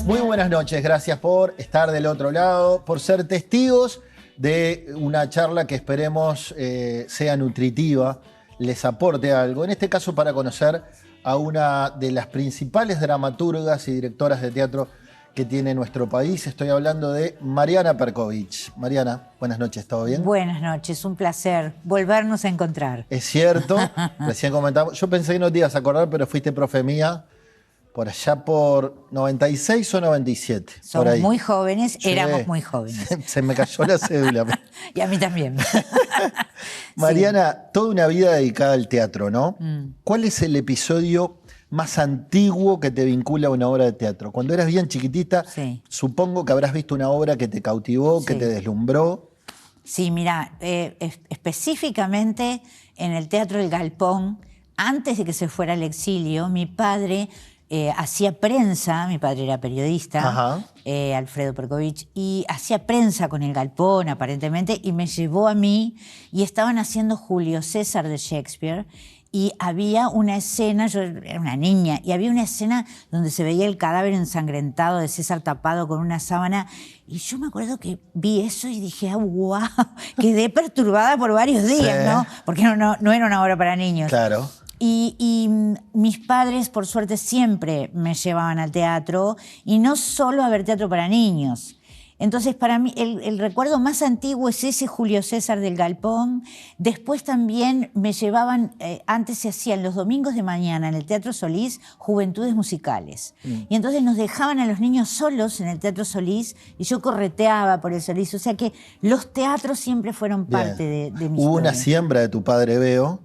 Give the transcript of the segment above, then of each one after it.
Muy buenas noches, gracias por estar del otro lado, por ser testigos de una charla que esperemos sea nutritiva, les aporte algo. En este caso para conocer a una de las principales dramaturgas y directoras de teatro que tiene nuestro país. Estoy hablando de Mariana Perkovic. Mariana, buenas noches, ¿todo bien? Buenas noches, un placer volvernos a encontrar. Es cierto, recién comentamos, yo pensé que no te ibas a acordar, pero fuiste profe mía por allá por 96 o 97. Somos por ahí. muy jóvenes, Sí. éramos muy jóvenes. Se me cayó la cédula. Y a mí también. Mariana, toda una vida dedicada al teatro, ¿no? Mm. ¿Cuál es el episodio más antiguo que te vincula a una obra de teatro? Cuando eras bien chiquitita, Sí. supongo que habrás visto una obra que te cautivó, que Sí. te deslumbró. Sí, mira, específicamente en el Teatro El Galpón, antes de que se fuera al exilio, mi padre hacía prensa, mi padre era periodista, Ajá. Alfredo Perkovic, y hacía prensa con El Galpón, aparentemente, y me llevó a mí, y estaban haciendo Julio César de Shakespeare, y había una escena, yo era una niña, y había una escena donde se veía el cadáver ensangrentado de César tapado con una sábana, y yo me acuerdo que vi eso y dije, ah, wow, quedé perturbada por varios días, Sí. ¿no? Porque no era una obra para niños. Claro. Y mis padres, por suerte, siempre me llevaban al teatro, y no solo a ver teatro para niños. Entonces, para mí, el recuerdo más antiguo es ese Julio César del Galpón. Después también me llevaban, antes se hacían los domingos de mañana en el Teatro Solís, Juventudes Musicales. Y entonces nos dejaban a los niños solos en el Teatro Solís, y yo correteaba por el Solís. O sea que los teatros siempre fueron parte de mi Hubo una historia. siembra de tu padre Beo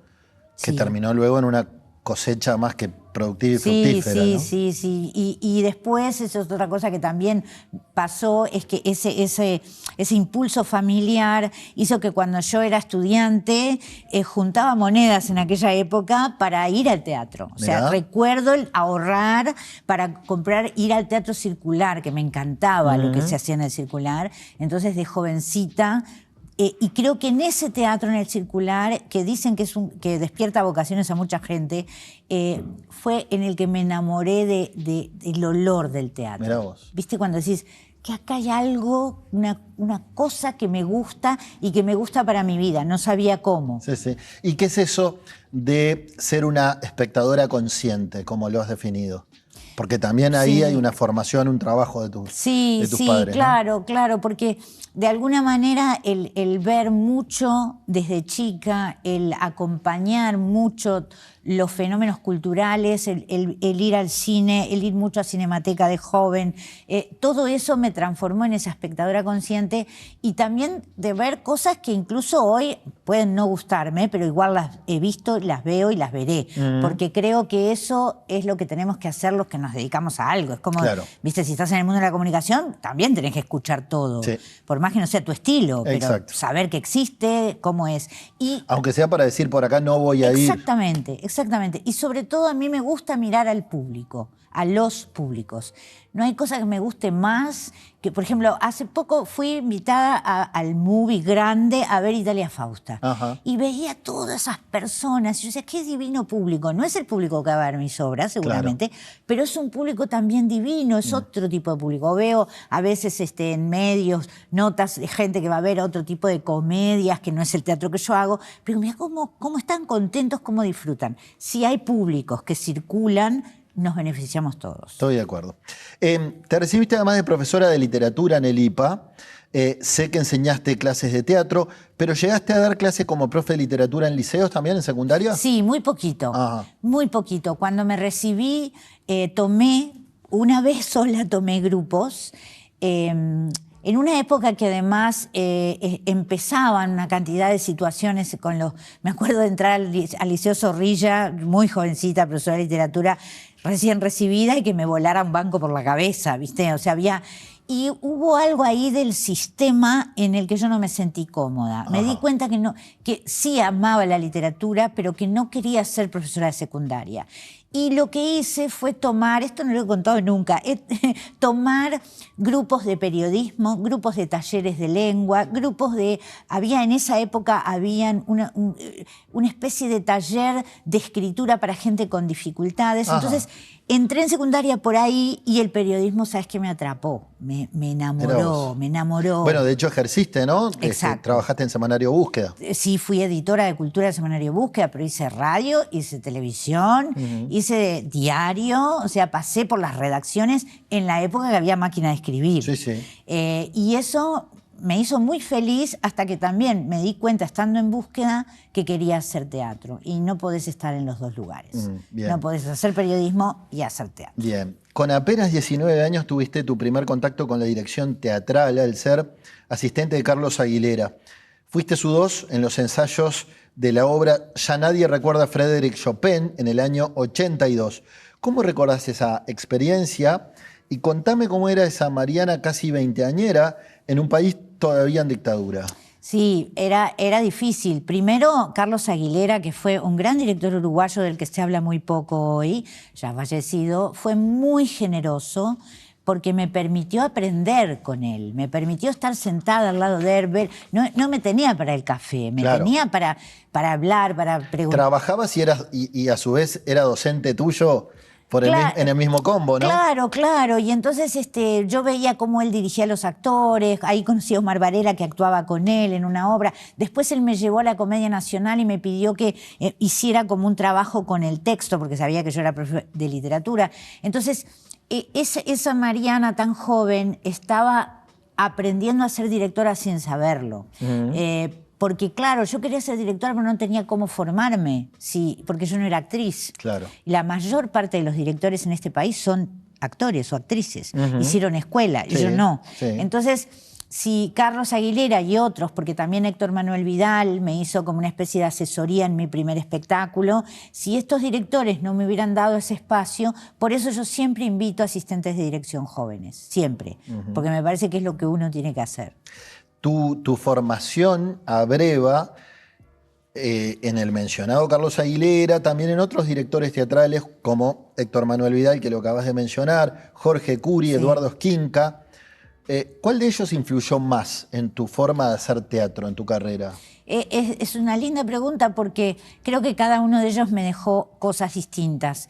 que Sí. terminó luego en una cosecha más que productiva y Sí, fructífera, sí, ¿no? sí. Y después, eso es otra cosa que también pasó, es que ese impulso familiar hizo que cuando yo era estudiante juntaba monedas en aquella época para ir al teatro. O sea, Mirá. recuerdo el ahorrar para comprar, ir al teatro circular, que me encantaba lo que se hacía en el circular. Entonces, de jovencita... y creo que en ese teatro, en el circular, que dicen que que despierta vocaciones a mucha gente, fue en el que me enamoré del olor del teatro. Mirá vos. ¿Viste? Cuando decís que acá hay algo, una cosa que me gusta y que me gusta para mi vida. No sabía cómo. Sí, sí. ¿Y qué es eso de ser una espectadora consciente, como lo has definido? Porque también ahí Sí. hay una formación, un trabajo de tus padres, ¿no? Claro, porque de alguna manera el ver mucho desde chica, el acompañar mucho los fenómenos culturales, el ir al cine, el ir mucho a Cinemateca de joven, todo eso me transformó en esa espectadora consciente, y también de ver cosas que incluso hoy pueden no gustarme, pero igual las he visto, las veo y las veré, porque creo que eso es lo que tenemos que hacer los que nos dedicamos a algo. Es como, Claro. viste, si estás en el mundo de la comunicación, también tenés que escuchar todo, Sí. por más que no sea tu estilo, pero Exacto. saber que existe, cómo es. Y Aunque sea para decir por acá no voy a ir. Exactamente. Y sobre todo a mí me gusta mirar al público, a los públicos. No hay cosa que me guste más que, por ejemplo, hace poco fui invitada al Movie Grande a ver Italia Fausta. Ajá. Y veía todas esas personas. Y yo decía, qué divino público. No es el público que va a ver mis obras, seguramente, pero es un público también divino, es otro tipo de público. Veo a veces en medios notas de gente que va a ver otro tipo de comedias, que no es el teatro que yo hago, pero mira cómo están contentos, cómo disfrutan. Si hay públicos que circulan, nos beneficiamos todos. Estoy de acuerdo. Te recibiste además de profesora de literatura en el IPA. Sé que enseñaste clases de teatro, pero ¿llegaste a dar clases como profe de literatura en liceos también, en secundaria? Sí, muy poquito. Ajá. Muy poquito. Cuando me recibí, una vez sola tomé grupos. En una época que además empezaban una cantidad de situaciones con los... Me acuerdo de entrar al Liceo Zorrilla, muy jovencita, profesora de literatura, recién recibida, y que me volara un banco por la cabeza, ¿viste? O sea, había... Y hubo algo ahí del sistema en el que yo no me sentí cómoda. Me di cuenta que sí amaba la literatura, pero que no quería ser profesora de secundaria. Y lo que hice fue tomar, esto no lo he contado nunca, tomar grupos de periodismo, grupos de talleres de lengua, en esa época habían una especie de taller de escritura para gente con dificultades. Entonces entré en secundaria por ahí y el periodismo, ¿sabes qué? Me atrapó, me enamoró. Bueno, de hecho ejerciste, ¿no? Exacto. Trabajaste en Semanario Búsqueda. Sí, fui editora de cultura de Semanario Búsqueda, pero hice radio, hice televisión, hice diario, o sea, pasé por las redacciones en la época que había máquina de escribir. Sí, sí. Y eso me hizo muy feliz hasta que también me di cuenta, estando en Búsqueda, que quería hacer teatro. Y no podés estar en los dos lugares. No podés hacer periodismo y hacer teatro. Bien. Con apenas 19 años tuviste tu primer contacto con la dirección teatral al ser asistente de Carlos Aguilera. Fuiste su dos en los ensayos de la obra Ya nadie recuerda a Frédéric Chopin en el año 82. ¿Cómo recordás esa experiencia? Y contame cómo era esa Mariana casi veinteañera en un país todavía en dictadura. Sí, era difícil. Primero, Carlos Aguilera, que fue un gran director uruguayo del que se habla muy poco hoy, ya fallecido, fue muy generoso porque me permitió aprender con él, me permitió estar sentada al lado de él. No me tenía para el café, me tenía para hablar, para preguntar. Trabajabas y a su vez era docente tuyo en el mismo combo, ¿no? Claro. Y entonces yo veía cómo él dirigía a los actores. Ahí conocí a Omar Varela, que actuaba con él en una obra. Después él me llevó a la Comedia Nacional y me pidió que hiciera como un trabajo con el texto, porque sabía que yo era profe de literatura. Entonces, esa Mariana tan joven estaba aprendiendo a ser directora sin saberlo. Porque, claro, yo quería ser directora, pero no tenía cómo formarme, porque yo no era actriz. Claro. La mayor parte de los directores en este país son actores o actrices. Hicieron escuela, y yo no. Sí. Entonces, si Carlos Aguilera y otros, porque también Héctor Manuel Vidal me hizo como una especie de asesoría en mi primer espectáculo, si estos directores no me hubieran dado ese espacio, por eso yo siempre invito a asistentes de dirección jóvenes, siempre, porque me parece que es lo que uno tiene que hacer. Tu formación abreva en el mencionado Carlos Aguilera, también en otros directores teatrales como Héctor Manuel Vidal, que lo acabas de mencionar, Jorge Curi, Eduardo Esquinca. ¿Cuál de ellos influyó más en tu forma de hacer teatro, en tu carrera? Es una linda pregunta porque creo que cada uno de ellos me dejó cosas distintas.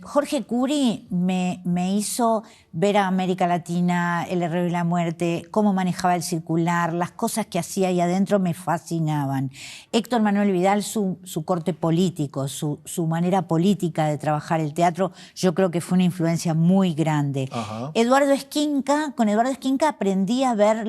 Jorge Curi me hizo ver a América Latina, El Herrero y la Muerte, cómo manejaba el circular, las cosas que hacía ahí adentro me fascinaban. Héctor Manuel Vidal, su corte político, su manera política de trabajar el teatro, yo creo que fue una influencia muy grande. Eduardo Esquinca, con Eduardo Esquinca aprendí a ver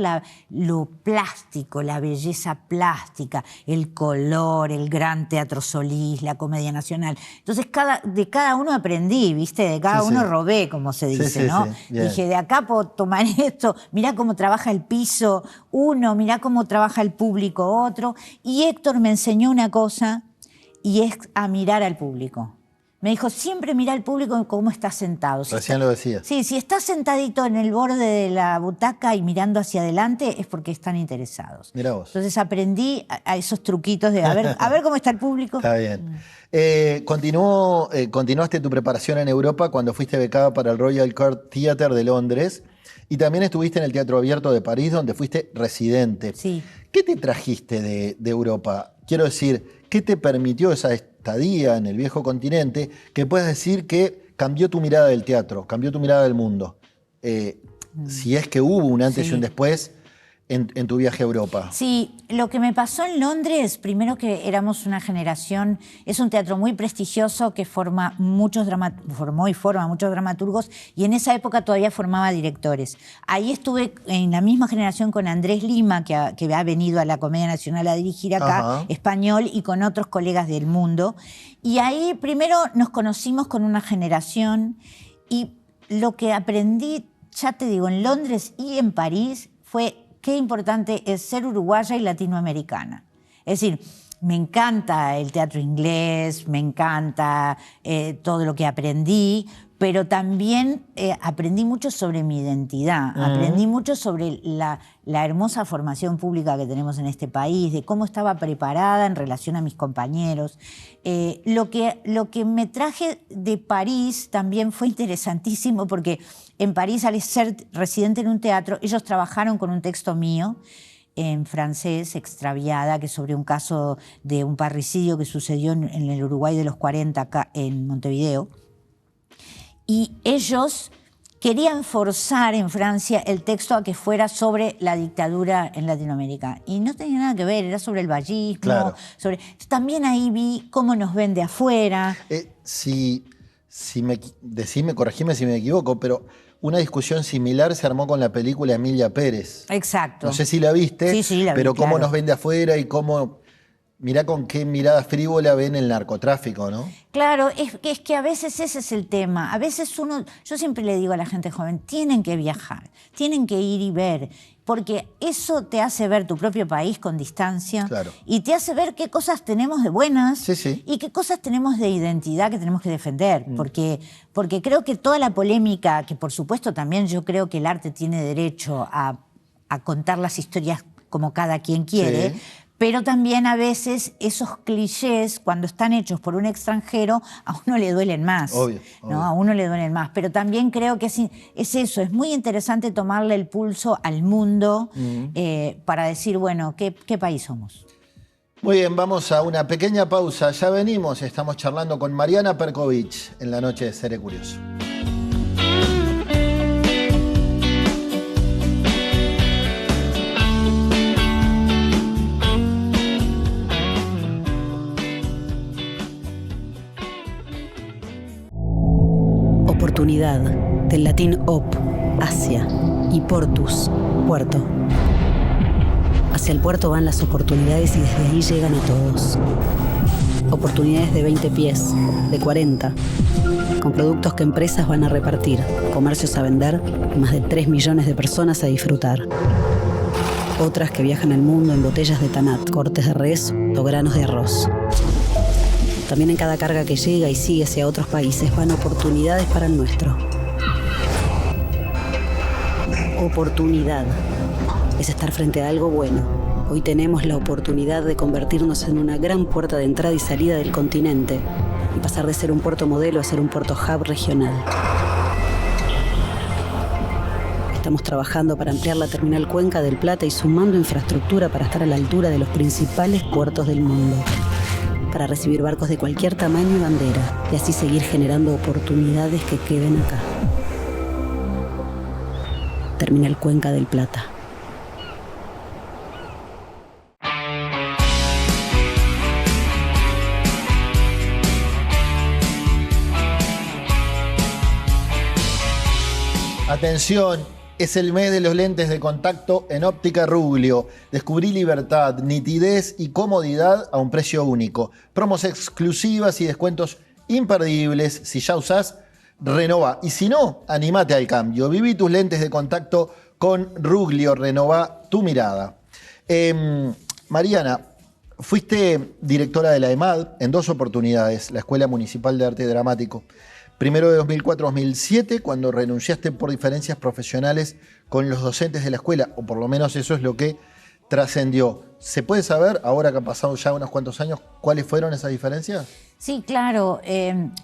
lo plástico, la belleza plástica, el color, el gran Teatro Solís, la Comedia Nacional. Entonces de cada uno aprendí, ¿viste? De cada uno robé, como se dice, ¿no? Bien. Dije, de acá puedo tomar esto, mirá cómo trabaja el piso uno, mirá cómo trabaja el público otro. Y Héctor me enseñó una cosa, y es a mirar al público. Me dijo, siempre mira al público cómo está sentado. Recién lo decía. Sí, si está sentadito en el borde de la butaca y mirando hacia adelante es porque están interesados. Mirá vos. Entonces aprendí a esos truquitos de a ver cómo está el público. Está bien. Continuaste tu preparación en Europa cuando fuiste becada para el Royal Court Theatre de Londres y también estuviste en el Teatro Abierto de París, donde fuiste residente. Sí. ¿Qué te trajiste de Europa? Quiero decir, ¿qué te permitió esa estadía en el viejo continente que puedas decir que cambió tu mirada del teatro, cambió tu mirada del mundo? Si es que hubo un antes y un después en tu viaje a Europa. Sí, lo que me pasó en Londres, primero que éramos una generación, es un teatro muy prestigioso que formó y forma muchos dramaturgos, y en esa época todavía formaba directores. Ahí estuve en la misma generación con Andrés Lima, que ha venido a la Comedia Nacional a dirigir acá, español, y con otros colegas del mundo. Y ahí primero nos conocimos con una generación, y lo que aprendí, ya te digo, en Londres y en París fue qué importante es ser uruguaya y latinoamericana. Es decir, me encanta el teatro inglés, me encanta todo lo que aprendí, pero también aprendí mucho sobre mi identidad, aprendí mucho sobre la hermosa formación pública que tenemos en este país, de cómo estaba preparada en relación a mis compañeros. Lo que me traje de París también fue interesantísimo porque en París, al ser residente en un teatro, ellos trabajaron con un texto mío en francés, Extraviada, que es sobre un caso de un parricidio que sucedió en el Uruguay de los 40, acá en Montevideo. Y ellos querían forzar en Francia el texto a que fuera sobre la dictadura en Latinoamérica. Y no tenía nada que ver, era sobre el vallismo. Claro. También ahí vi cómo nos ven de afuera. Decime, corregime si me equivoco, pero una discusión similar se armó con la película Emilia Pérez. Exacto. No sé si la viste, Sí, la vi, pero cómo claro. nos ven de afuera y cómo... Mirá con qué mirada frívola ven el narcotráfico, ¿no? Claro, es que a veces ese es el tema. A veces yo siempre le digo a la gente joven, tienen que viajar, tienen que ir y ver, porque eso te hace ver tu propio país con distancia. Claro. Y te hace ver qué cosas tenemos de buenas Sí. y qué cosas tenemos de identidad que tenemos que defender. Porque creo que toda la polémica, que por supuesto también yo creo que el arte tiene derecho a contar las historias como cada quien quiere, Sí. Pero también a veces esos clichés, cuando están hechos por un extranjero, a uno le duelen más. Obvio. ¿No? A uno le duelen más. Pero también creo que es eso, es muy interesante tomarle el pulso al mundo para decir, bueno, ¿qué país somos? Muy bien, vamos a una pequeña pausa. Ya venimos, estamos charlando con Mariana Perkovich en la noche de Seré Curioso. Oportunidad, del latín op, hacia, y portus, puerto. Hacia el puerto van las oportunidades y desde ahí llegan a todos. Oportunidades de 20 pies, de 40, con productos que empresas van a repartir, comercios a vender y más de 3 millones de personas a disfrutar. Otras que viajan al mundo en botellas de tanat, cortes de res o granos de arroz. También en cada carga que llega y sigue hacia otros países van oportunidades para el nuestro. Oportunidad es estar frente a algo bueno. Hoy tenemos la oportunidad de convertirnos en una gran puerta de entrada y salida del continente y pasar de ser un puerto modelo a ser un puerto hub regional. Estamos trabajando para ampliar la terminal Cuenca del Plata y sumando infraestructura para estar a la altura de los principales puertos del mundo, para recibir barcos de cualquier tamaño y bandera, y así seguir generando oportunidades que queden acá. Terminal Cuenca del Plata. Atención, es el mes de los lentes de contacto en Óptica Ruglio. Descubrí libertad, nitidez y comodidad a un precio único. Promos exclusivas y descuentos imperdibles. Si ya usás, renová. Y si no, animate al cambio. Viví tus lentes de contacto con Ruglio. Renová tu mirada. Mariana, fuiste directora de la EMAD en 2 oportunidades, la Escuela Municipal de Arte Dramático. Primero de 2004-2007, cuando renunciaste por diferencias profesionales con los docentes de la escuela, o por lo menos eso es lo que trascendió. ¿Se puede saber, ahora que han pasado ya unos cuantos años, cuáles fueron esas diferencias? Sí, claro.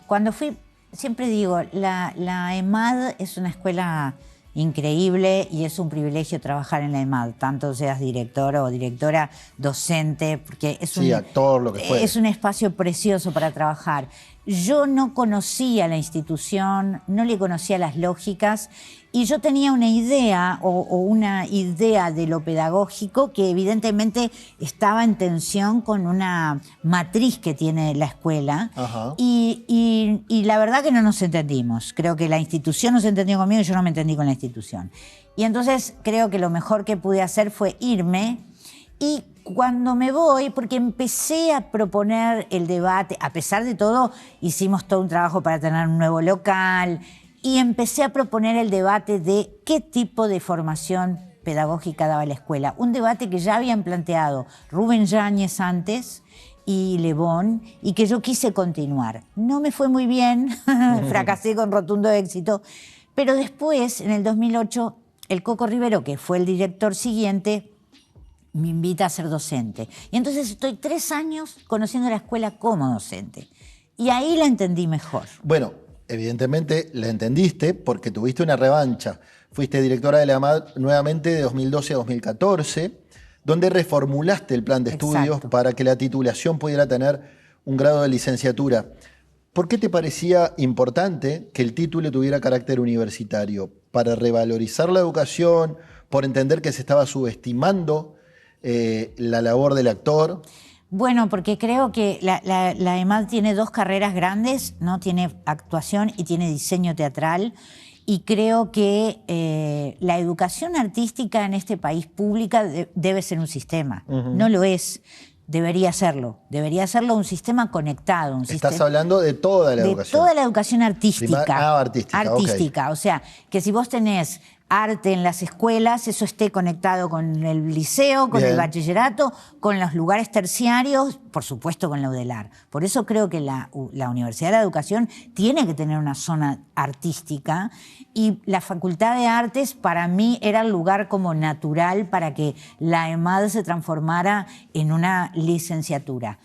Cuando fui, siempre digo, la EMAD es una escuela increíble y es un privilegio trabajar en la EMAD, tanto seas director o directora, docente, porque es actor, lo que fuera. Es un espacio precioso para trabajar. Yo no conocía la institución, no le conocía las lógicas y yo tenía una idea una idea de lo pedagógico que evidentemente estaba en tensión con una matriz que tiene la escuela. Ajá. Y la verdad que no nos entendimos. Creo que la institución no se entendió conmigo y yo no me entendí con la institución. Y entonces creo que lo mejor que pude hacer fue irme. Y cuando me voy, porque empecé a proponer el debate, a pesar de todo, hicimos todo un trabajo para tener un nuevo local y empecé a proponer el debate de qué tipo de formación pedagógica daba la escuela. Un debate que ya habían planteado Rubén Yáñez antes y Le Bon, y que yo quise continuar. No me fue muy bien, fracasé con rotundo éxito, pero después, en el 2008, el Coco Rivero, que fue el director siguiente, me invita a ser docente. Y entonces estoy 3 años conociendo la escuela como docente. Y ahí la entendí mejor. Bueno, evidentemente la entendiste porque tuviste una revancha. Fuiste directora de la AMAD nuevamente de 2012 a 2014, donde reformulaste el plan de estudios Exacto. para que la titulación pudiera tener un grado de licenciatura. ¿Por qué te parecía importante que el título tuviera carácter universitario? ¿Para revalorizar la educación? ¿Por entender que se estaba subestimando la labor del actor? Bueno, porque creo que la EMAD tiene 2 carreras grandes, ¿no? Tiene actuación y tiene diseño teatral. Y creo que la educación artística en este país pública debe ser un sistema. No lo es. Debería serlo. Debería serlo un sistema conectado. Estás hablando de toda la educación. De toda la educación artística. Artística. Artística. Okay. O sea, que si vos tenés arte en las escuelas, eso esté conectado con el liceo, con el bachillerato, con los lugares terciarios, por supuesto con la UDELAR. Por eso creo que la Universidad de la Educación tiene que tener una zona artística, y la Facultad de Artes para mí era el lugar como natural para que la EMAD se transformara en una licenciatura.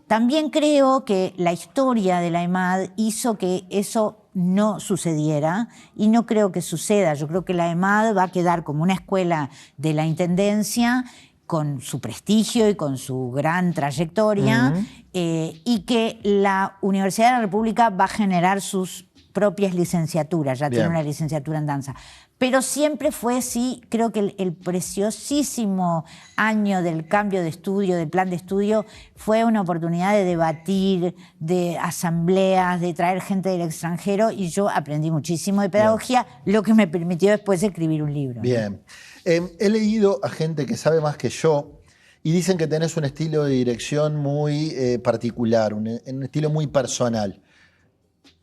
También creo que la historia de la EMAD hizo que eso no sucediera, y no creo que suceda. Yo creo que la EMAD va a quedar como una escuela de la Intendencia con su prestigio y con su gran trayectoria, y que la Universidad de la República va a generar sus propias licenciaturas, ya tiene una licenciatura en danza. Pero siempre fue, sí, creo que el preciosísimo año del cambio de estudio, del plan de estudio, fue una oportunidad de debatir, de asambleas, de traer gente del extranjero, y yo aprendí muchísimo de pedagogía, lo que me permitió después escribir un libro. Bien. He leído a gente que sabe más que yo y dicen que tenés un estilo de dirección muy particular, un estilo muy personal.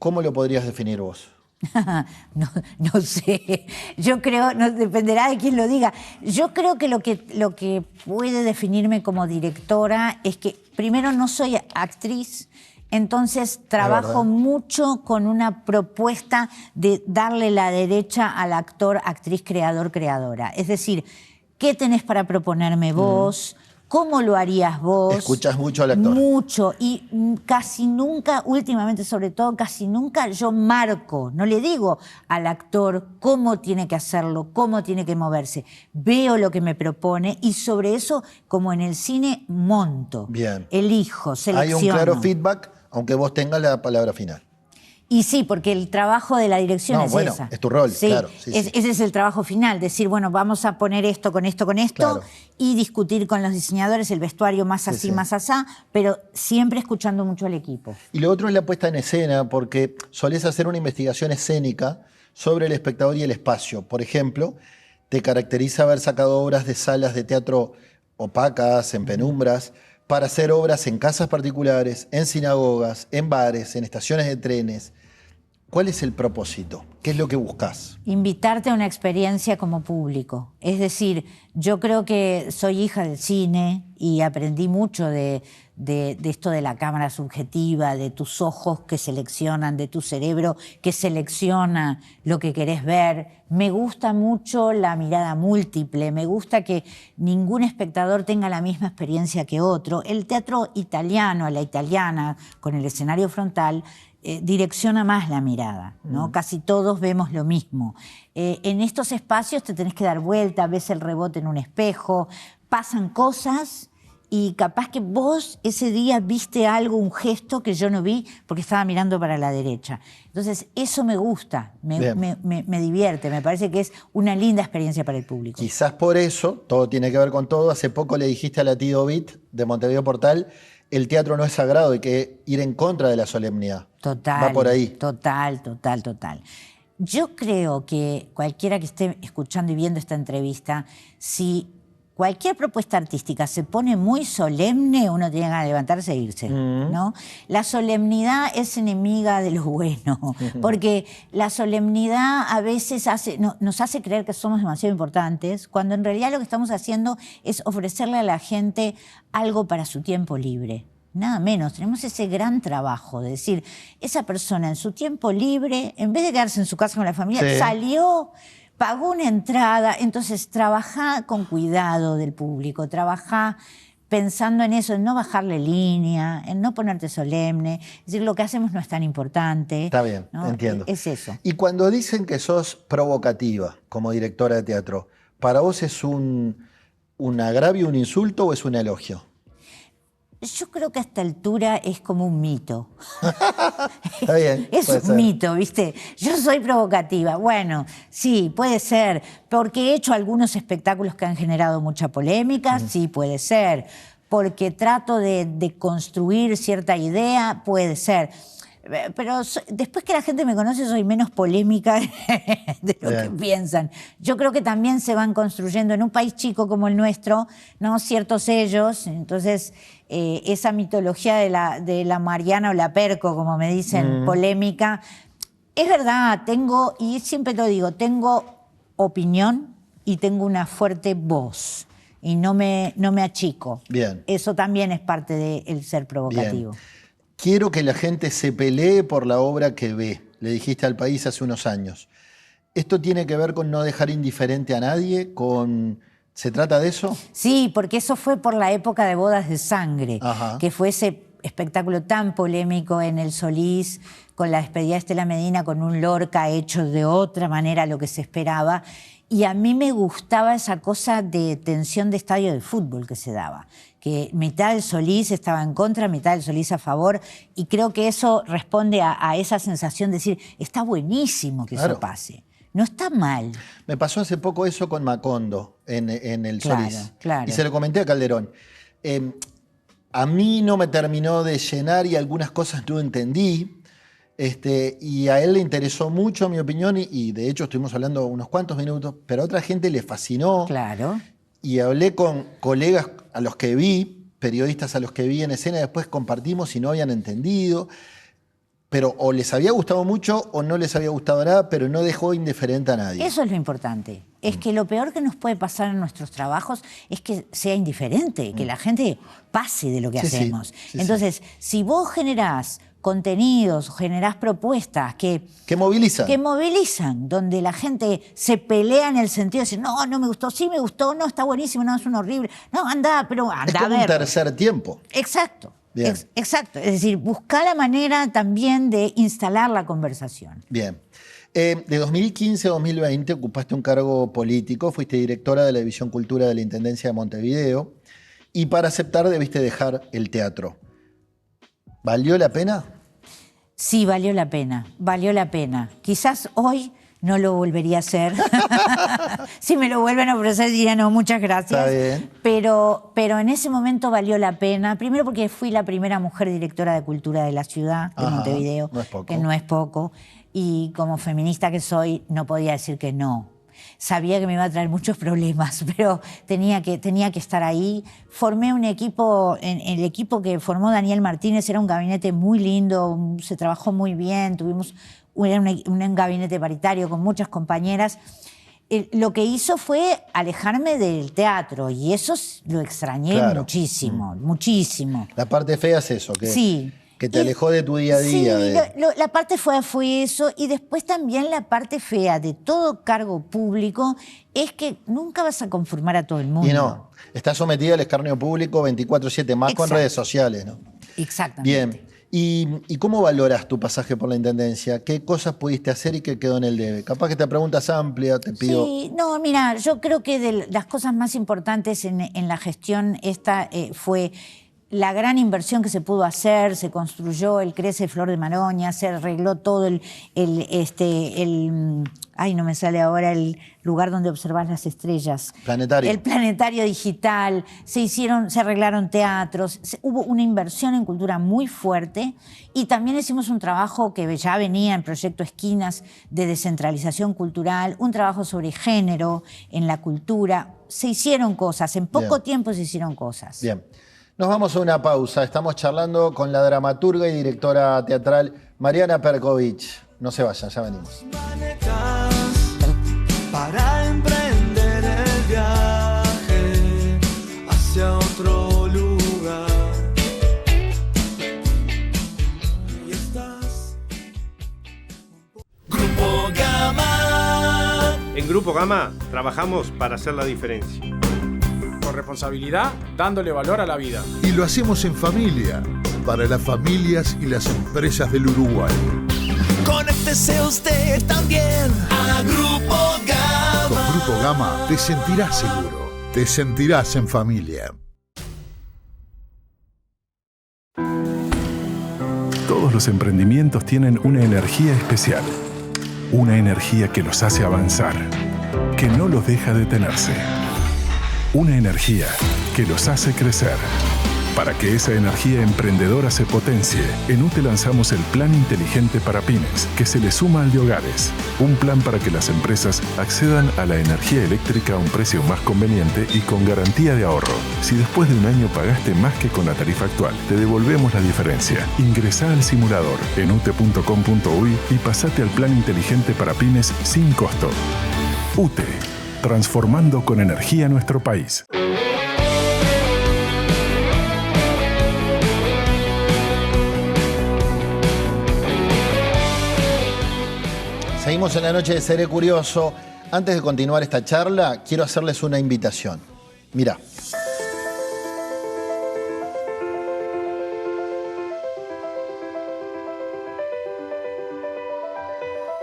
¿Cómo lo podrías definir vos? No sé, yo creo, dependerá de quién lo diga. Yo creo que lo que puede definirme como directora es que primero no soy actriz, entonces trabajo mucho con una propuesta de darle la derecha al actor, actriz, creador, creadora. Es decir, ¿qué tenés para proponerme vos? ¿Cómo lo harías vos? Escuchás mucho al actor. Mucho. Y casi nunca, últimamente sobre todo, casi nunca yo marco. No le digo al actor cómo tiene que hacerlo, cómo tiene que moverse. Veo lo que me propone y sobre eso, como en el cine, monto. Bien. Elijo, selecciono. Hay un claro feedback, aunque vos tengas la palabra final. Y sí, porque el trabajo de la dirección es esa. Es tu rol, sí, claro. Sí, ese es el trabajo final, decir, bueno, vamos a poner esto, claro. y discutir con los diseñadores el vestuario más así, más asá, pero siempre escuchando mucho al equipo. Y lo otro es la puesta en escena, porque solés hacer una investigación escénica sobre el espectador y el espacio. Por ejemplo, te caracteriza haber sacado obras de salas de teatro opacas, en penumbras, para hacer obras en casas particulares, en sinagogas, en bares, en estaciones de trenes. ¿Cuál es el propósito? ¿Qué es lo que buscas? Invitarte a una experiencia como público. Es decir, yo creo que soy hija del cine y aprendí mucho de esto de la cámara subjetiva, de tus ojos que seleccionan, de tu cerebro que selecciona lo que querés ver. Me gusta mucho la mirada múltiple, me gusta que ningún espectador tenga la misma experiencia que otro. El teatro italiano, a la italiana, con el escenario frontal, direcciona más la mirada, ¿no? Casi todos vemos lo mismo. En estos espacios te tenés que dar vuelta, ves el rebote en un espejo, pasan cosas y capaz que vos ese día viste algo, un gesto que yo no vi porque estaba mirando para la derecha. Entonces eso me gusta, me divierte, me parece que es una linda experiencia para el público. Quizás por eso, todo tiene que ver con todo, hace poco le dijiste a la Tido Bit de Montevideo Portal, el teatro no es sagrado, hay que ir en contra de la solemnidad. Total. Va por ahí. Total. Yo creo que cualquiera que esté escuchando y viendo esta entrevista, si cualquier propuesta artística se pone muy solemne, uno tiene que levantarse e irse, ¿no? La solemnidad es enemiga de lo bueno, porque la solemnidad a veces nos hace creer que somos demasiado importantes, cuando en realidad lo que estamos haciendo es ofrecerle a la gente algo para su tiempo libre. nada menos. Tenemos ese gran trabajo de decir, esa persona en su tiempo libre, en vez de quedarse en su casa con la familia, Sí. salió, pagó una entrada. Entonces, trabajá con cuidado del público, trabajá pensando en eso, en no bajarle línea, en no ponerte solemne. Es decir, lo que hacemos no es tan importante. Está bien, ¿no? entiendo. Es eso. Y cuando dicen que sos provocativa como directora de teatro, ¿para vos es un agravio, un insulto o es un elogio? Yo creo que a esta altura es como un mito. Está bien. Es puede un ser. mito, ¿viste? Yo soy provocativa. Bueno, sí, puede ser. Porque he hecho algunos espectáculos que han generado mucha polémica, sí, puede ser. Porque trato de construir cierta idea, puede ser. Pero después que la gente me conoce soy menos polémica de lo que piensan. Yo creo que también se van construyendo en un país chico como el nuestro, ¿no? Ciertos sellos. Entonces, esa mitología de la Mariana o la Perco, como me dicen, polémica, es verdad, tengo, y siempre lo digo, tengo opinión y tengo una fuerte voz. Y no me achico. Bien. Eso también es parte del ser provocativo. Bien. Quiero que la gente se pelee por la obra que ve, le dijiste al país hace unos años. ¿Esto tiene que ver con no dejar indiferente a nadie? ¿Se trata de eso? Sí, porque eso fue por la época de Bodas de Sangre, Ajá. que fue ese espectáculo tan polémico en el Solís, con la despedida de Estela Medina, con un Lorca hecho de otra manera a lo que se esperaba. Y a mí me gustaba esa cosa de tensión de estadio de fútbol que se daba, que mitad del Solís estaba en contra, mitad del Solís a favor, y creo que eso responde a esa sensación de decir, está buenísimo que Claro. eso pase, no está mal. Me pasó hace poco eso con Macondo en el Claro, Solís. claro. Y se lo comenté a Calderón. A mí no me terminó de llenar y algunas cosas no entendí. Y a él le interesó mucho mi opinión y de hecho estuvimos hablando unos cuantos minutos, pero a otra gente le fascinó. Claro. Y hablé con colegas a los que vi, periodistas a los que vi en escena, después compartimos y no habían entendido. Pero o les había gustado mucho o no les había gustado nada, pero no dejó indiferente a nadie. Eso es lo importante. Es que lo peor que nos puede pasar en nuestros trabajos es que sea indiferente, que la gente pase de lo que Sí, sí, hacemos. sí, Entonces, si vos generás contenidos, generás propuestas que movilizan, donde la gente se pelea en el sentido de decir, no, no me gustó, sí me gustó, no, está buenísimo, no, es un horrible. No, anda, pero anda Es a como un ver. tercer tiempo. Exacto. Bien. Exacto. Es decir, buscar la manera también de instalar la conversación. Bien. De 2015 a 2020 ocupaste un cargo político, fuiste directora de la División Cultura de la Intendencia de Montevideo y para aceptar debiste dejar el teatro. ¿Valió la pena? Sí, valió la pena, valió la pena. Quizás hoy no lo volvería a hacer. Si me lo vuelven a ofrecer diría no, muchas gracias. Está bien. Pero en ese momento valió la pena. Primero porque fui la primera mujer directora de cultura de la ciudad de Ajá, Montevideo, no es poco. que no es poco. Y como feminista que soy, no podía decir que no. Sabía que me iba a traer muchos problemas, pero tenía que estar ahí. Formé un equipo, el equipo que formó Daniel Martínez era un gabinete muy lindo, se trabajó muy bien, tuvimos un gabinete paritario con muchas compañeras. Lo que hizo fue alejarme del teatro y eso lo extrañé muchísimo, muchísimo. La parte fea es eso, que, Sí. que te alejó de tu día a día. Sí, la parte fea fue eso y después también la parte fea de todo cargo público es que nunca vas a conformar a todo el mundo. Y no, estás sometida al escarnio público 24/7, más con Exacto. redes sociales, ¿no? Exactamente. Bien. ¿Y cómo valoras tu pasaje por la Intendencia? ¿Qué cosas pudiste hacer y qué quedó en el debe? Capaz que esta pregunta es amplia, te pido... Sí, no, mira, yo creo que de las cosas más importantes en la gestión esta fue la gran inversión que se pudo hacer, se construyó el Crece Flor de Maroña, se arregló todo ay, no me sale ahora el lugar donde observas las estrellas. Planetario. El planetario digital, se arreglaron teatros, hubo una inversión en cultura muy fuerte y también hicimos un trabajo que ya venía en Proyecto Esquinas de descentralización cultural, un trabajo sobre género en la cultura. Se hicieron cosas, en poco tiempo se hicieron cosas. Bien. Nos vamos a una pausa. Estamos charlando con la dramaturga y directora teatral Mariana Perkovich. No se vayan, ya venimos. Para emprender el viaje hacia otro lugar. En Grupo Gama trabajamos para hacer la diferencia. Con responsabilidad, dándole valor a la vida. Y lo hacemos en familia, para las familias y las empresas del Uruguay. Conéctese usted también a Grupo Gama. Con Grupo Gama te sentirás seguro, te sentirás en familia. Todos los emprendimientos tienen una energía especial. Una energía que los hace avanzar, que no los deja detenerse. Una energía que los hace crecer. Para que esa energía emprendedora se potencie, en UTE lanzamos el Plan Inteligente para Pymes, que se le suma al de hogares. Un plan para que las empresas accedan a la energía eléctrica a un precio más conveniente y con garantía de ahorro. Si después de un año pagaste más que con la tarifa actual, te devolvemos la diferencia. Ingresá al simulador en ute.com.uy y pasate al Plan Inteligente para Pymes sin costo. UTE, transformando con energía nuestro país. Seguimos en la noche de Seré Curioso. Antes de continuar esta charla, quiero hacerles una invitación. Mirá.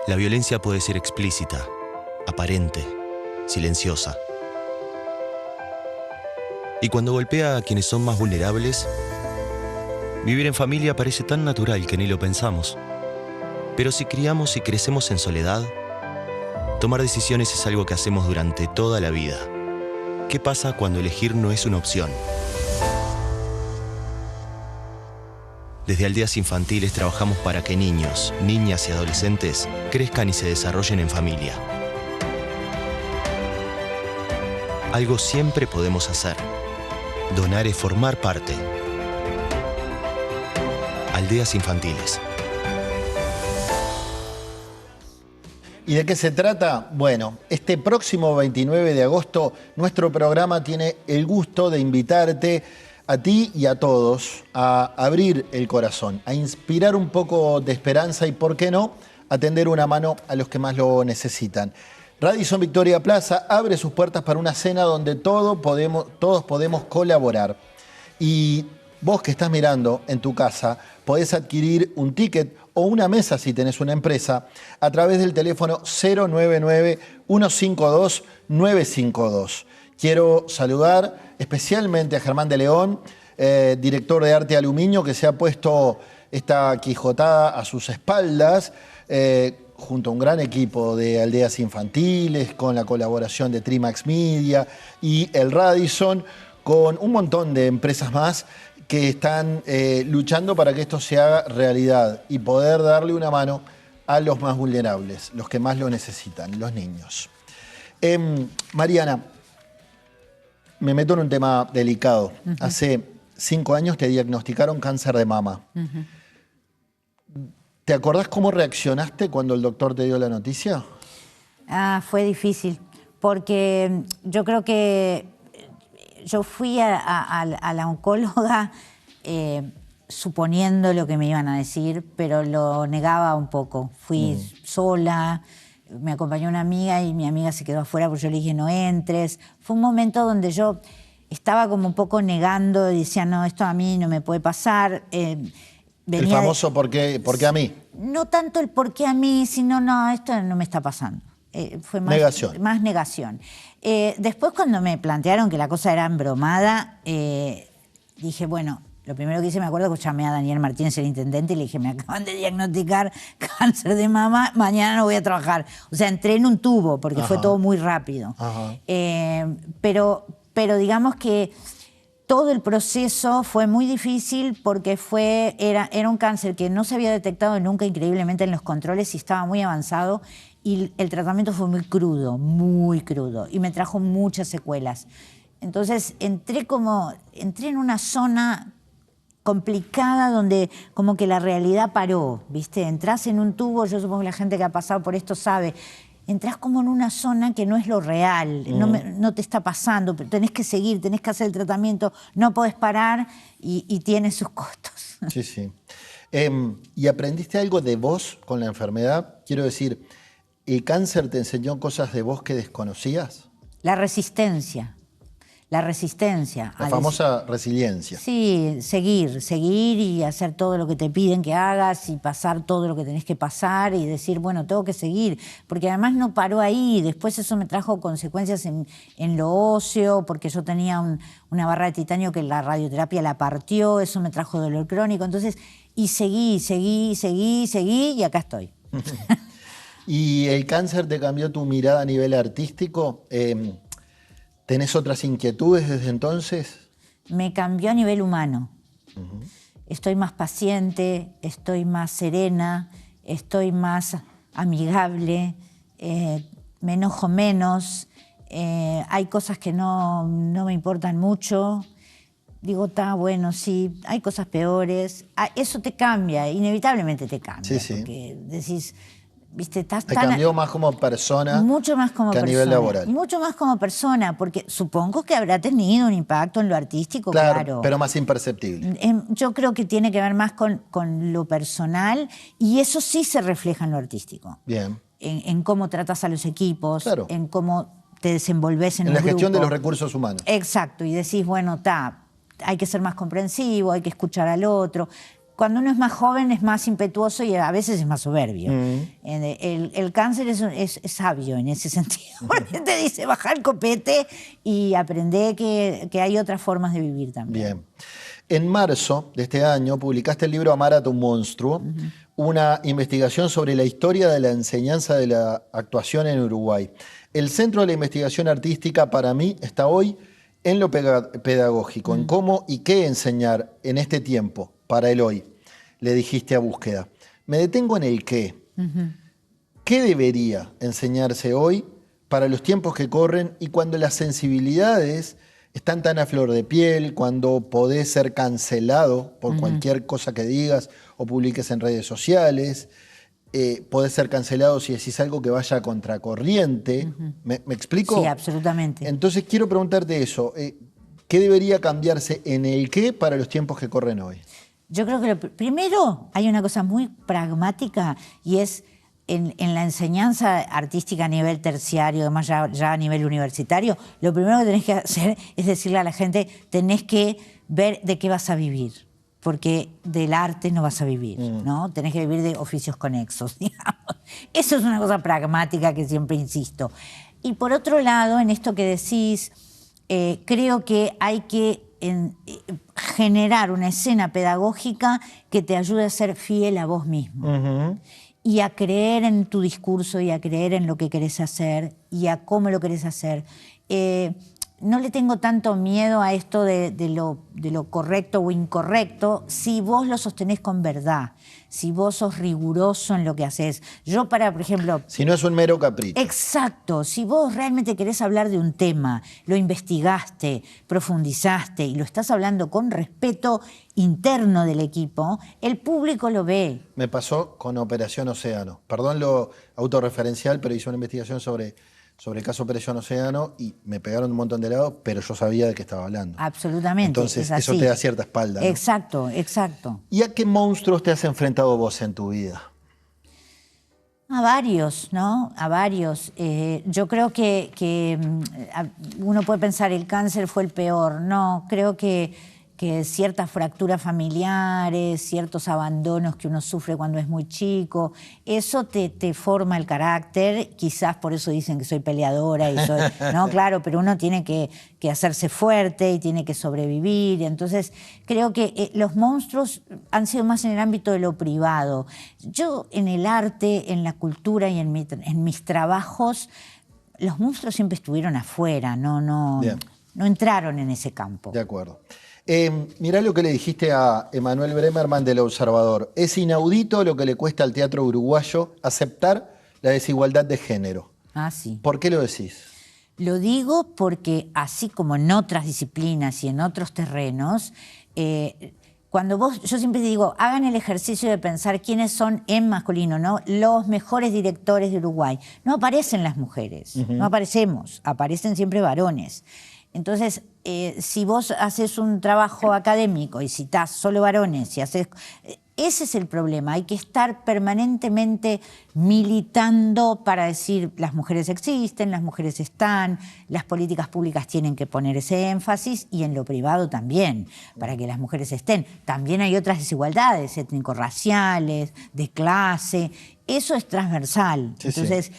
La violencia puede ser explícita, aparente, silenciosa. Y cuando golpea a quienes son más vulnerables, vivir en familia parece tan natural que ni lo pensamos. Pero si criamos y crecemos en soledad, tomar decisiones es algo que hacemos durante toda la vida. ¿Qué pasa cuando elegir no es una opción? Desde Aldeas Infantiles trabajamos para que niños, niñas y adolescentes crezcan y se desarrollen en familia. Algo siempre podemos hacer. Donar es formar parte. Aldeas Infantiles. ¿Y de qué se trata? Bueno, este próximo 29 de agosto nuestro programa tiene el gusto de invitarte a ti y a todos a abrir el corazón, a inspirar un poco de esperanza y, ¿por qué no?, a tender una mano a los que más lo necesitan. Radisson Victoria Plaza abre sus puertas para una cena donde todos podemos colaborar. Y vos que estás mirando en tu casa, podés adquirir un ticket o una mesa si tenés una empresa a través del teléfono 099-152-952. Quiero saludar especialmente a Germán de León, director de Arte Aluminio, que se ha puesto esta quijotada a sus espaldas, junto a un gran equipo de Aldeas Infantiles, con la colaboración de Trimax Media y el Radisson, con un montón de empresas más que están luchando para que esto se haga realidad y poder darle una mano a los más vulnerables, los que más lo necesitan, los niños. Mariana, me meto en un tema delicado. Hace 5 años te diagnosticaron cáncer de mama. ¿Te acordás cómo reaccionaste cuando el doctor te dio la noticia? Fue difícil, porque yo creo que yo fui a la oncóloga suponiendo lo que me iban a decir, pero lo negaba un poco. Fui sola, me acompañó una amiga y mi amiga se quedó afuera porque yo le dije no entres. Fue un momento donde yo estaba como un poco negando, decía no, esto a mí no me puede pasar. El famoso ¿por qué a mí? No tanto el por qué a mí, sino no, esto no me está pasando. Fue más negación. Más negación. Después cuando me plantearon que la cosa era embromada, dije, bueno, lo primero que hice, me acuerdo que llamé a Daniel Martínez, el intendente, y le dije, me acaban de diagnosticar cáncer de mama, mañana no voy a trabajar. O sea, entré en un tubo, porque fue todo muy rápido. Pero digamos que todo el proceso fue muy difícil porque era un cáncer que no se había detectado nunca increíblemente en los controles y estaba muy avanzado. Y el tratamiento fue muy crudo, y me trajo muchas secuelas. Entonces entré en una zona complicada donde como que la realidad paró, ¿viste? Entrás en un tubo, yo supongo que la gente que ha pasado por esto sabe, entrás como en una zona que no es lo real, no te está pasando, pero tenés que seguir, tenés que hacer el tratamiento, no podés parar y tiene sus costos. Sí, sí. ¿Y aprendiste algo de vos con la enfermedad? Quiero decir, ¿El cáncer te enseñó cosas de vos que desconocías? La resistencia. La resistencia. La famosa resiliencia. Sí, seguir y hacer todo lo que te piden que hagas y pasar todo lo que tenés que pasar y decir, bueno, tengo que seguir. Porque además no paró ahí. Después eso me trajo consecuencias en lo óseo, porque yo tenía una barra de titanio que la radioterapia la partió, eso me trajo dolor crónico. Entonces, y seguí y acá estoy. ¿Y el cáncer te cambió tu mirada a nivel artístico? ¿Tenés otras inquietudes desde entonces? Me cambió a nivel humano. Estoy más paciente, estoy más serena, estoy más amigable, me enojo menos, hay cosas que no me importan mucho. Digo, está bueno, sí, hay cosas peores. Eso te cambia, inevitablemente te cambia. Sí. Porque decís, viste, estás Te tan... cambió más como persona mucho más como que a persona, nivel laboral. Mucho más como persona, porque supongo que habrá tenido un impacto en lo artístico, claro. Pero más imperceptible. Yo creo que tiene que ver más con lo personal y eso sí se refleja en lo artístico. Bien. En cómo tratas a los equipos, Claro. en cómo te desenvolves en un la gestión grupo. de los recursos humanos. Exacto, y decís, bueno, hay que ser más comprensivo, hay que escuchar al otro. Cuando uno es más joven es más impetuoso y a veces es más soberbio. El cáncer es sabio en ese sentido. Te dice, baja el copete y aprende que hay otras formas de vivir también. Bien. En marzo de este año publicaste el libro Amar a tu monstruo, una investigación sobre la historia de la enseñanza de la actuación en Uruguay. El centro de la investigación artística para mí está hoy en lo pedagógico, en cómo y qué enseñar en este tiempo, para el hoy, le dijiste a Búsqueda. Me detengo en el qué. ¿Qué debería enseñarse hoy para los tiempos que corren y cuando las sensibilidades están tan a flor de piel, cuando podés ser cancelado por cualquier cosa que digas o publiques en redes sociales? Podés ser cancelado si decís algo que vaya a contracorriente. ¿Me explico? Sí, absolutamente. Entonces quiero preguntarte eso. ¿Qué debería cambiarse en el qué para los tiempos que corren hoy? Yo creo que primero hay una cosa muy pragmática y es en la enseñanza artística a nivel terciario, además ya a nivel universitario, lo primero que tenés que hacer es decirle a la gente, tenés que ver de qué vas a vivir. Porque del arte no vas a vivir, ¿no? Tenés que vivir de oficios conexos, digamos. Eso es una cosa pragmática que siempre insisto. Y por otro lado, en esto que decís, creo que hay que generar una escena pedagógica que te ayude a ser fiel a vos mismo. Y a creer en tu discurso y a creer en lo que querés hacer y a cómo lo querés hacer. No le tengo tanto miedo a esto de lo correcto o incorrecto si vos lo sostenés con verdad, si vos sos riguroso en lo que haces. Yo por ejemplo... Si no es un mero capricho. Exacto. Si vos realmente querés hablar de un tema, lo investigaste, profundizaste y lo estás hablando con respeto interno del equipo, el público lo ve. Me pasó con Operación Océano. Perdón lo autorreferencial, pero hice una investigación sobre el caso Operación Océano y me pegaron un montón de lados, pero yo sabía de qué estaba hablando. Absolutamente. Entonces, es así. eso te da cierta espalda, ¿no? Exacto, exacto. ¿Y a qué monstruos te has enfrentado vos en tu vida? A varios, ¿no? A varios. Yo creo que uno puede pensar el cáncer fue el peor. No, creo que ciertas fracturas familiares, ciertos abandonos que uno sufre cuando es muy chico, eso te forma el carácter. Quizás por eso dicen que soy peleadora y soy... No, claro, pero uno tiene que hacerse fuerte y tiene que sobrevivir. Entonces, creo que los monstruos han sido más en el ámbito de lo privado. Yo en el arte, en la cultura y en mis trabajos, los monstruos siempre estuvieron afuera, no entraron en ese campo. De acuerdo. Mirá lo que le dijiste a Emanuel Bremerman del Observador. Es inaudito lo que le cuesta al teatro uruguayo aceptar la desigualdad de género. Ah, sí. ¿Por qué lo decís? Lo digo porque así como en otras disciplinas y en otros terrenos, yo siempre digo, hagan el ejercicio de pensar quiénes son en masculino, ¿no? Los mejores directores de Uruguay. No aparecen las mujeres, no aparecemos, aparecen siempre varones. Entonces, si vos haces un trabajo académico y citás solo varones, Ese es el problema. Hay que estar permanentemente militando para decir las mujeres existen, las mujeres están, las políticas públicas tienen que poner ese énfasis y en lo privado también, para que las mujeres estén. También hay otras desigualdades étnico-raciales, de clase. Eso es transversal. Sí, entonces,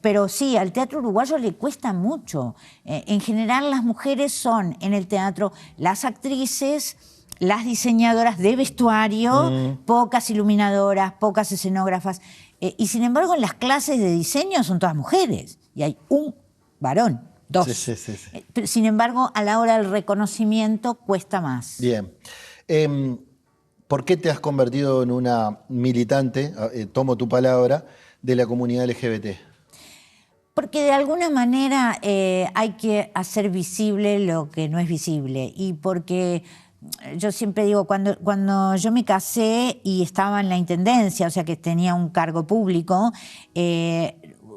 pero sí, al teatro uruguayo le cuesta mucho. En general, las mujeres son en el teatro las actrices, las diseñadoras de vestuario, pocas iluminadoras, pocas escenógrafas. Y sin embargo, en las clases de diseño son todas mujeres. Y hay un varón, 2. Sí. Pero, sin embargo, a la hora del reconocimiento cuesta más. Bien. ¿Por qué te has convertido en una militante, tomo tu palabra, de la comunidad LGBT? Porque de alguna manera hay que hacer visible lo que no es visible. Y porque yo siempre digo, cuando yo me casé y estaba en la intendencia, o sea que tenía un cargo público,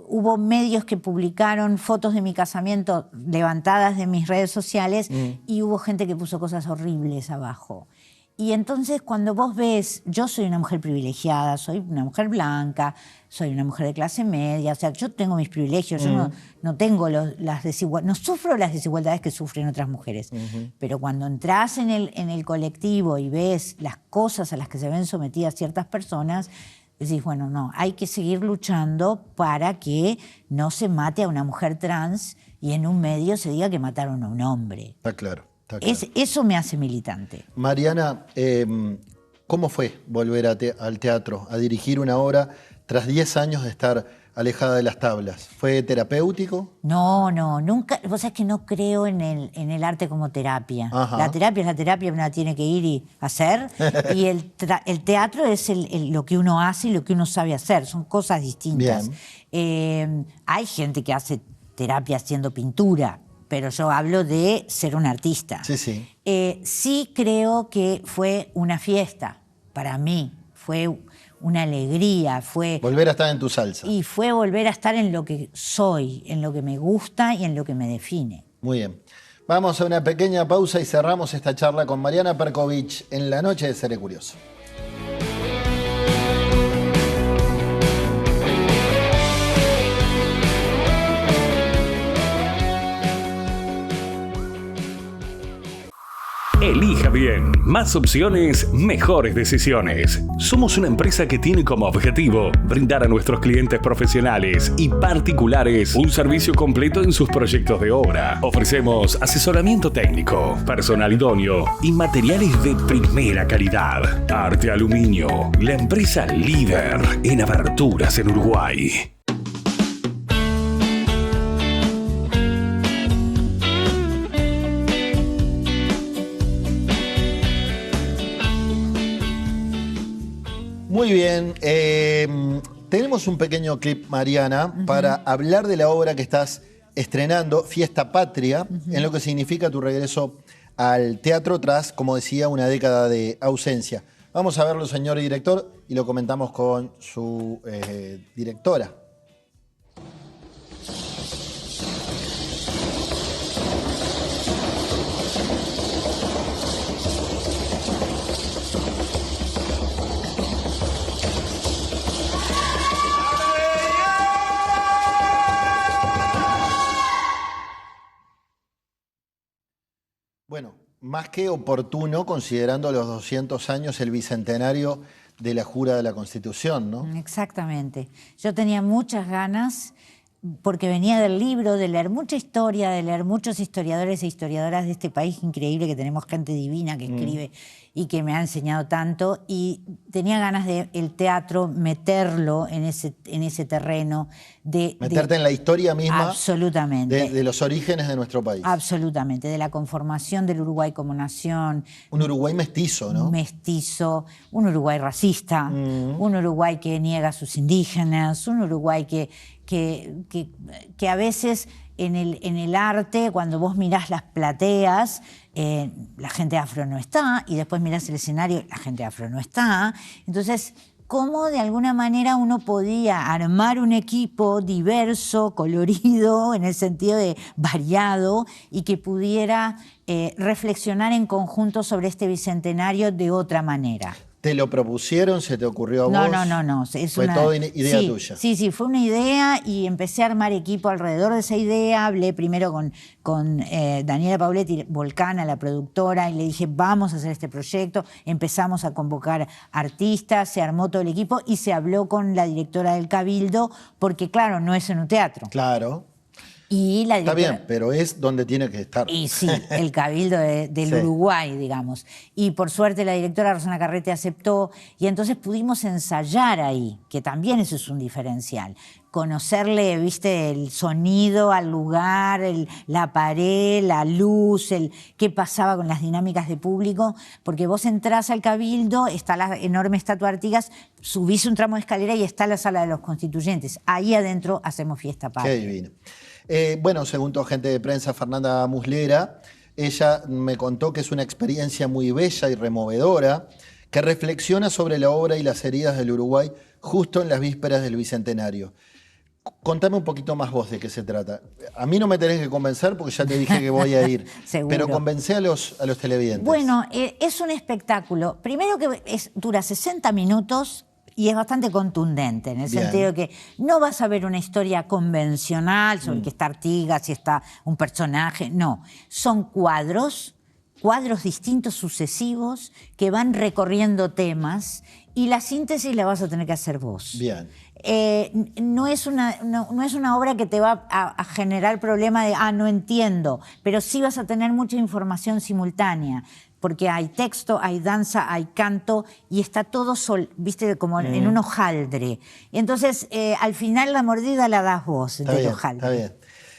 hubo medios que publicaron fotos de mi casamiento levantadas de mis redes sociales y hubo gente que puso cosas horribles abajo. Y entonces cuando vos ves, yo soy una mujer privilegiada, soy una mujer blanca, soy una mujer de clase media, o sea, yo tengo mis privilegios, yo no tengo las desigualdades, no sufro las desigualdades que sufren otras mujeres. Pero cuando entras en el colectivo y ves las cosas a las que se ven sometidas ciertas personas, decís, bueno, no, hay que seguir luchando para que no se mate a una mujer trans y en un medio se diga que mataron a un hombre. Está claro. Eso me hace militante. Mariana, ¿cómo fue volver al teatro, a dirigir una obra tras 10 años de estar alejada de las tablas? ¿Fue terapéutico? No, nunca. Vos sabés que no creo en el arte como terapia. Ajá. La terapia es la terapia, uno la tiene que ir y hacer. Y el teatro es lo que uno hace y lo que uno sabe hacer. Son cosas distintas. Hay gente que hace terapia haciendo pintura, pero yo hablo de ser un artista. Sí. Sí creo que fue una fiesta para mí, fue una alegría, fue... Volver a estar en tu salsa. Y fue volver a estar en lo que soy, en lo que me gusta y en lo que me define. Muy bien. Vamos a una pequeña pausa y cerramos esta charla con Mariana Perkovich en la noche de Seré Curioso. Elija bien. Más opciones, mejores decisiones. Somos una empresa que tiene como objetivo brindar a nuestros clientes profesionales y particulares un servicio completo en sus proyectos de obra. Ofrecemos asesoramiento técnico, personal idóneo y materiales de primera calidad. Arte Aluminio, la empresa líder en aberturas en Uruguay. Muy bien, tenemos un pequeño clip, Mariana, para hablar de la obra que estás estrenando, Fiesta Patria, en lo que significa tu regreso al teatro tras, como decía, una década de ausencia. Vamos a verlo, señor director, y lo comentamos con su directora. Bueno, más que oportuno, considerando los 200 años, el bicentenario de la Jura de la Constitución, ¿no? Exactamente. Yo tenía muchas ganas, porque venía del libro, de leer mucha historia, de leer muchos historiadores e historiadoras de este país increíble, que tenemos gente divina que escribe y que me ha enseñado tanto, y tenía ganas de el teatro meterlo en ese terreno. Meterte en la historia misma. Absolutamente. De los orígenes de nuestro país. Absolutamente, de la conformación del Uruguay como nación. Un Uruguay mestizo, ¿no? Mestizo, un Uruguay racista, un Uruguay que niega a sus indígenas, un Uruguay que a veces en el arte, cuando vos mirás las plateas, la gente afro no está, y después mirás el escenario, la gente afro no está. Entonces, ¿cómo de alguna manera uno podía armar un equipo diverso, colorido, en el sentido de variado, y que pudiera reflexionar en conjunto sobre este bicentenario de otra manera? ¿Te lo propusieron? ¿Se te ocurrió a vos? No. Fue todo idea tuya. Sí, fue una idea y empecé a armar equipo alrededor de esa idea. Hablé primero con Daniela Pauletti Volcana, la productora, y le dije, vamos a hacer este proyecto. Empezamos a convocar artistas, se armó todo el equipo y se habló con la directora del Cabildo, porque claro, no es en un teatro. Claro. Y la Está bien, pero es donde tiene que estar. Y sí, el Cabildo del Uruguay, digamos. Y por suerte la directora Rosana Carrete aceptó y entonces pudimos ensayar ahí, que también eso es un diferencial. Conocerle, viste, el sonido al lugar, la pared, la luz, qué pasaba con las dinámicas de público, porque vos entrás al Cabildo, está la enorme estatua de Artigas, subís un tramo de escalera y está la sala de los constituyentes. Ahí adentro hacemos fiesta patria. Qué divino. Bueno, según tu agente de prensa, Fernanda Muslera, ella me contó que es una experiencia muy bella y removedora, que reflexiona sobre la obra y las heridas del Uruguay justo en las vísperas del Bicentenario. Contame un poquito más vos de qué se trata. A mí no me tenés que convencer porque ya te dije que voy a ir. Pero convencé a los televidentes. Bueno, es un espectáculo. Primero que dura 60 minutos y es bastante contundente, en el sentido de que no vas a ver una historia convencional sobre que está Artigas, si está un personaje. No, son cuadros distintos sucesivos que van recorriendo temas y la síntesis la vas a tener que hacer vos. Bien. No es una obra que te va a generar problema de, no entiendo, pero sí vas a tener mucha información simultánea, porque hay texto, hay danza, hay canto y está todo viste, como en un hojaldre. Y entonces, al final la mordida la das vos del hojaldre. Está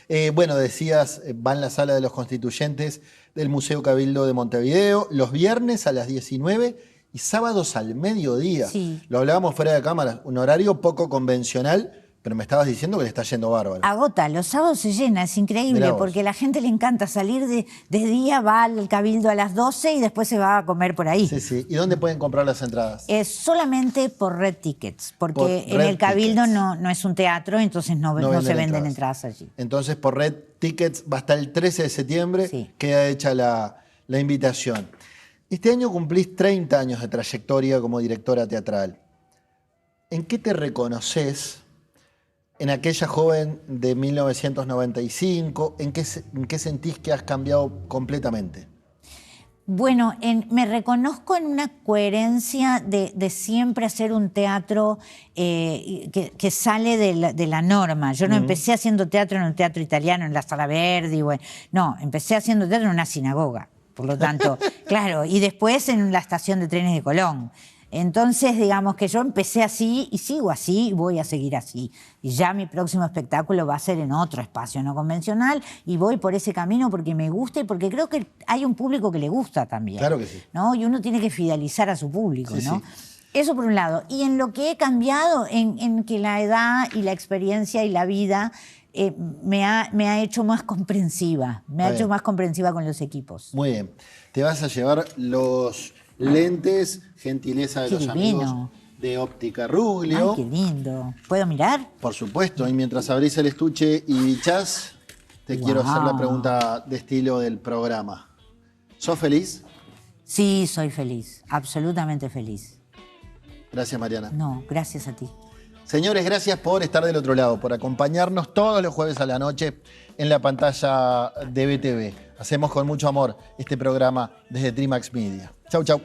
bien. Bueno, decías, va en la Sala de los Constituyentes del Museo Cabildo de Montevideo, los viernes a las 19 y sábados al mediodía. Sí. Lo hablábamos fuera de cámara, un horario poco convencional, pero me estabas diciendo que le está yendo bárbaro. Agota, los sábados se llena, es increíble, porque a la gente le encanta salir de día, va al Cabildo a las 12 y después se va a comer por ahí. Sí. ¿Y dónde pueden comprar las entradas? Es solamente por Red Tickets, porque en el Cabildo no es un teatro, entonces no se venden entradas allí. Entonces por Red Tickets va hasta el 13 de septiembre, queda hecha la invitación. Este año cumplís 30 años de trayectoria como directora teatral. ¿En qué te reconoces en aquella joven de 1995? ¿En qué sentís que has cambiado completamente? Bueno, me reconozco en una coherencia de siempre hacer un teatro que sale de la norma. Yo no empecé haciendo teatro en un teatro italiano, en la Sala Verdi. No, empecé haciendo teatro en una sinagoga. Por lo tanto, claro, y después en la estación de trenes de Colón. Entonces, digamos que yo empecé así y sigo así y voy a seguir así. Y ya mi próximo espectáculo va a ser en otro espacio no convencional y voy por ese camino porque me gusta y porque creo que hay un público que le gusta también. Claro que sí. ¿No? Y uno tiene que fidelizar a su público, sí, ¿no? Sí. Eso por un lado. Y en lo que he cambiado, en que la edad y la experiencia y la vida me ha hecho más comprensiva. Me ha hecho más comprensiva con los equipos. Muy bien. Te vas a llevar los lentes, gentileza de los amigos de Óptica Ruglio. Ay, qué lindo. ¿Puedo mirar? Por supuesto. Y mientras abrís el estuche y bichás, te quiero hacer la pregunta de estilo del programa. ¿Sos feliz? Sí, soy feliz. Absolutamente feliz. Gracias, Mariana. No, gracias a ti. Señores, gracias por estar del otro lado, por acompañarnos todos los jueves a la noche en la pantalla de BTV. Hacemos con mucho amor este programa desde Trimax Media. Chau, chau.